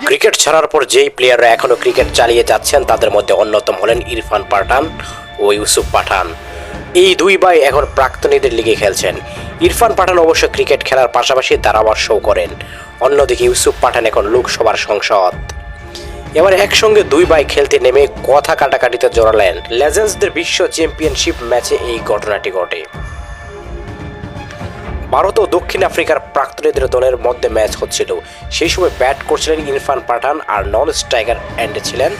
Cricket ছাড়ার পর যেই প্লেয়াররা এখনো ক্রিকেট চালিয়ে যাচ্ছেন তাদের মধ্যে অন্যতম হলেন ইরফান পাঠান ও ইউসুফ পাঠান। এই দুই ভাই এখন প্রাক্তনীদের লিগে খেলছেন। ইরফান পাঠান অবশ্য ক্রিকেট খেলার পাশাপাশি ধারাভাষ্যও করেন। অন্যদিকে ইউসুফ পাঠান এখন লোকসভার সংসদ। এবার একসঙ্গে দুই ভাই খেলতে নেমে কথা কাটাকাটিতে জড়ালেন। লেজেন্ডসদের বিশ্ব চ্যাম্পিয়নশিপ ম্যাচে এই ঘটনাটি ঘটে। ভারত ও দক্ষিণ আফ্রিকার প্রাক্তনীদের দলের মধ্যে ম্যাচ হচ্ছিল। সেই সময় ব্যাট করছিলেন ইরফান পাঠান আর নন স্ট্রাইকার এন্ডে ছিলেন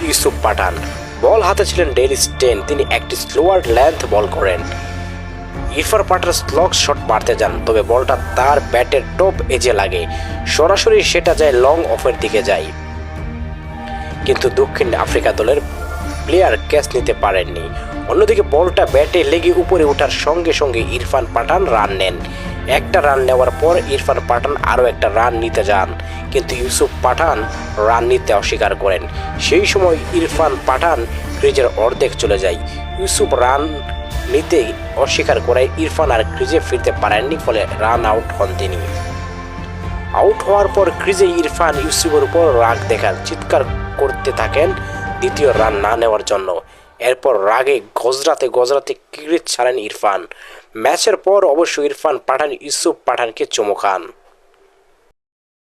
ইউসুফ পাঠান। বল হাতে ছিলেন ডেল স্টেন, তিনি একটি স্লোয়ার লেন্থ বল করেন। ইরফান পাঠান স্লগ শট মারতে যান, তবে বলটা তার ব্যাটের টপ এজে লাগে, সরাসরি সেটা যায় লং অফের দিকে যায়, কিন্তু দক্ষিণ আফ্রিকা দলের প্লেয়ার ক্যাচ নিতে পারেননি। অন্যদিকে বলটা ব্যাটে লেগে উপরে ওঠার সঙ্গে সঙ্গে ইরফান পাঠান রান নেন। একটা রান নেওয়ার পর ইরফান পাঠান আরও একটা রান নিতে যান, কিন্তু ইউসুফ পাঠান রান নিতে অস্বীকার করেন। সেই সময় ইরফান পাঠান ক্রিজের অর্ধেক চলে যায়। ইউসুফ রান নিতে অস্বীকার করায় ইরফান আর ক্রিজে ফিরতে পারেননি, ফলে রান আউট হন তিনি। আউট হওয়ার পর ক্রিজে ইরফান ইউসুফের উপর রাগ দেখান, চিৎকার করতে থাকেন দ্বিতীয় রান না নেওয়ার জন্য। এরপর রাগে গজরাতে ক্রিজ ছাড়েন ইরফান। ম্যাচের পর অবশ্য ইরফান পাঠান ইউসুফ পাঠানকে চুমু খান।